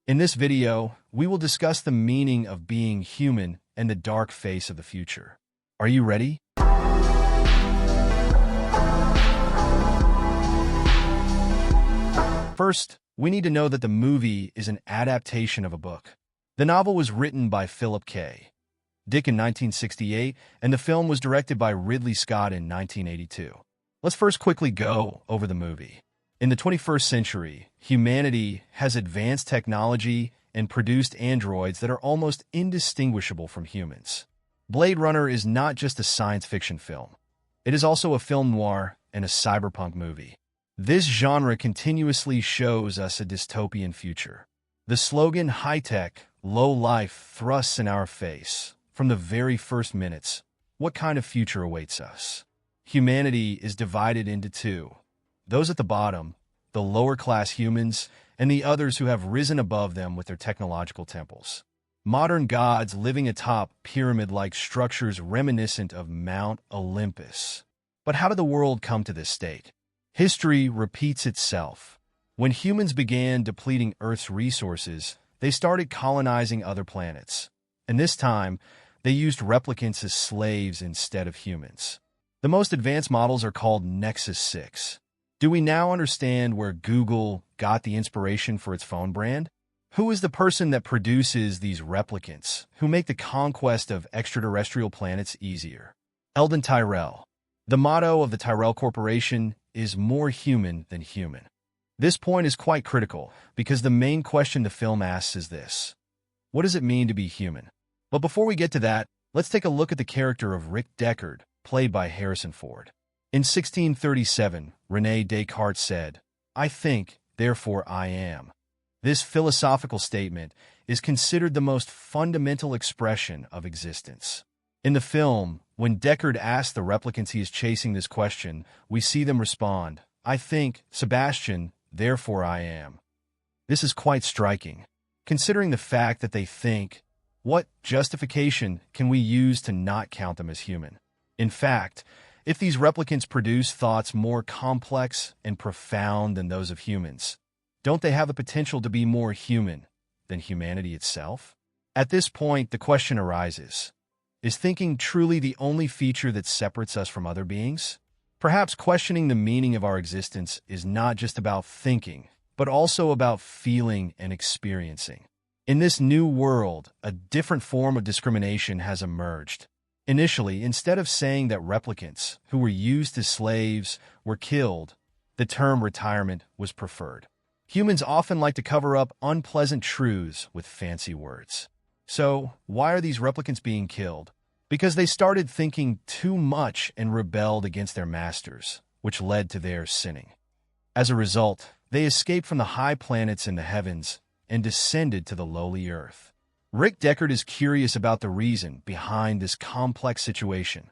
In this video, we will discuss the meaning of being human and the dark face of the future. Are you ready? First, we need to know that the movie is an adaptation of a book. The novel was written by Philip K. Dick in 1968, and the film was directed by Ridley Scott in 1982. Let's first quickly go over the movie. In the 21st century, humanity has advanced technology and produced androids that are almost indistinguishable from humans. Blade Runner is not just a science fiction film. It is also a film noir and a cyberpunk movie. This genre continuously shows us a dystopian future. The slogan high-tech, low-life thrusts in our face from the very first minutes. What kind of future awaits us? Humanity is divided into two. Those at the bottom, the lower-class humans, and the others who have risen above them with their technological temples. Modern gods living atop pyramid-like structures reminiscent of Mount Olympus. But how did the world come to this state? History repeats itself. When humans began depleting Earth's resources, they started colonizing other planets. And this time, they used replicants as slaves instead of humans. The most advanced models are called Nexus 6. Do we now understand where Google got the inspiration for its phone brand? Who is the person that produces these replicants, who make the conquest of extraterrestrial planets easier? Eldon Tyrell. The motto of the Tyrell Corporation is more human than human. This point is quite critical because the main question the film asks is this: what does it mean to be human? But before we get to that, let's take a look at the character of Rick Deckard, played by Harrison Ford. In 1637, René Descartes said, "I think, therefore I am." This philosophical statement is considered the most fundamental expression of existence. In the film, when Deckard asks the replicants he is chasing this question, we see them respond, "I think, Sebastian, therefore I am." This is quite striking. Considering the fact that they think, what justification can we use to not count them as human? In fact, if these replicants produce thoughts more complex and profound than those of humans, don't they have the potential to be more human than humanity itself? At this point, the question arises: is thinking truly the only feature that separates us from other beings? Perhaps questioning the meaning of our existence is not just about thinking, but also about feeling and experiencing. In this new world, a different form of discrimination has emerged. Initially, instead of saying that replicants, who were used as slaves, were killed, the term retirement was preferred. Humans often like to cover up unpleasant truths with fancy words. So, why are these replicants being killed? Because they started thinking too much and rebelled against their masters, which led to their sinning. As a result, they escaped from the high planets in the heavens and descended to the lowly earth. Rick Deckard is curious about the reason behind this complex situation.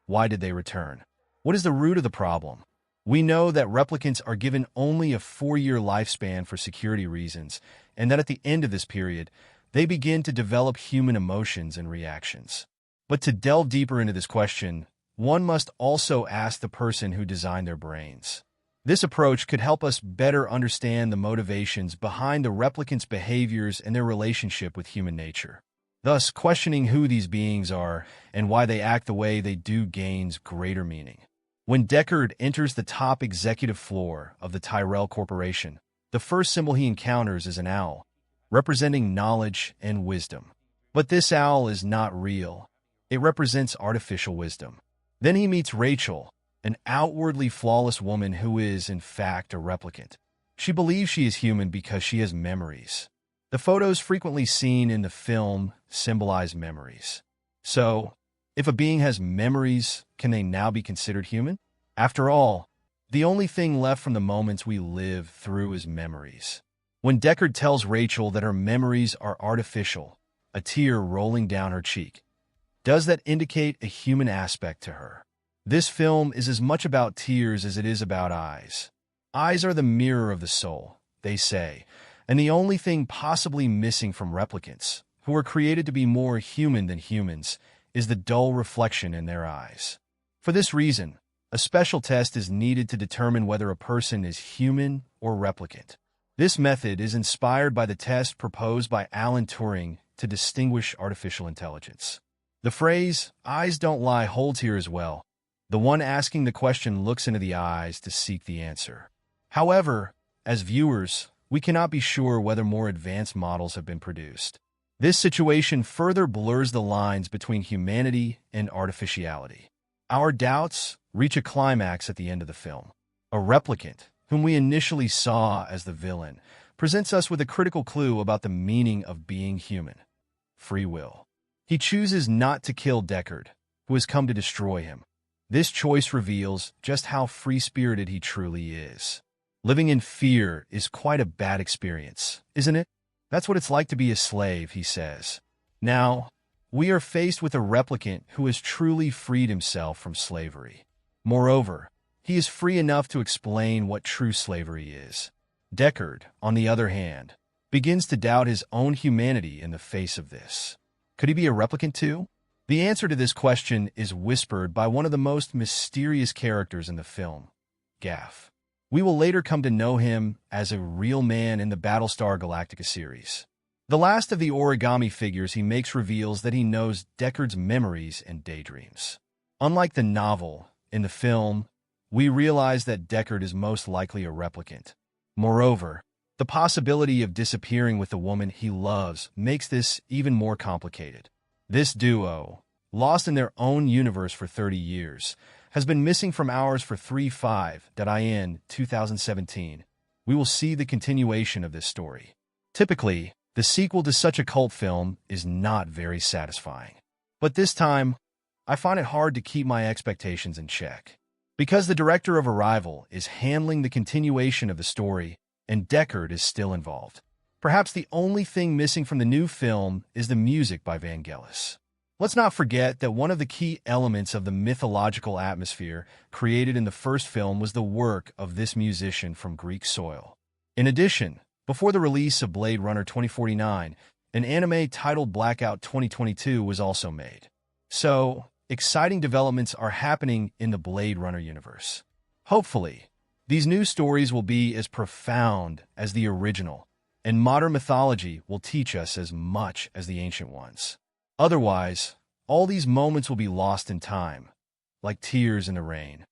Why did they return? What is the root of the problem? We know that replicants are given only a 4-year lifespan for security reasons, and that at the end of this period, they begin to develop human emotions and reactions. But to delve deeper into this question, one must also ask the person who designed their brains. This approach could help us better understand the motivations behind the replicants' behaviors and their relationship with human nature. Thus, questioning who these beings are and why they act the way they do gains greater meaning. When Deckard enters the top executive floor of the Tyrell Corporation, the first symbol he encounters is an owl, representing knowledge and wisdom. But this owl is not real. It represents artificial wisdom. Then he meets Rachel, an outwardly flawless woman who is, in fact, a replicant. She believes she is human because she has memories. The photos frequently seen in the film symbolize memories. So, if a being has memories, can they now be considered human? After all, the only thing left from the moments we live through is memories. When Deckard tells Rachel that her memories are artificial, a tear rolling down her cheek, does that indicate a human aspect to her? This film is as much about tears as it is about eyes. Eyes are the mirror of the soul, they say, and the only thing possibly missing from replicants, who are created to be more human than humans, is the dull reflection in their eyes. For this reason, a special test is needed to determine whether a person is human or replicant. This method is inspired by the test proposed by Alan Turing to distinguish artificial intelligence. The phrase, "eyes don't lie," holds here as well. The one asking the question looks into the eyes to seek the answer. However, as viewers, we cannot be sure whether more advanced models have been produced. This situation further blurs the lines between humanity and artificiality. Our doubts reach a climax at the end of the film. A replicant, whom we initially saw as the villain, presents us with a critical clue about the meaning of being human: free will. He chooses not to kill Deckard, who has come to destroy him. This choice reveals just how free-spirited he truly is. Living in fear is quite a bad experience, isn't it? That's what it's like to be a slave, he says. Now, we are faced with a replicant who has truly freed himself from slavery. Moreover, he is free enough to explain what true slavery is. Deckard, on the other hand, begins to doubt his own humanity in the face of this. Could he be a replicant too? The answer to this question is whispered by one of the most mysterious characters in the film, Gaff. We will later come to know him as a real man in the Battlestar Galactica series. The last of the origami figures he makes reveals that he knows Deckard's memories and daydreams. Unlike the novel, in the film, we realize that Deckard is most likely a replicant. Moreover, the possibility of disappearing with the woman he loves makes this even more complicated. This duo, lost in their own universe for 30 years, has been missing from ours for 3-5-in 2017. We will see the continuation of this story. Typically, the sequel to such a cult film is not very satisfying. But this time, I find it hard to keep my expectations in check. Because the director of Arrival is handling the continuation of the story, and Deckard is still involved. Perhaps the only thing missing from the new film is the music by Vangelis. Let's not forget that one of the key elements of the mythological atmosphere created in the first film was the work of this musician from Greek soil. In addition, before the release of Blade Runner 2049, an anime titled Blackout 2022 was also made. So, exciting developments are happening in the Blade Runner universe. Hopefully, these new stories will be as profound as the original, and modern mythology will teach us as much as the ancient ones. Otherwise, all these moments will be lost in time, like tears in the rain.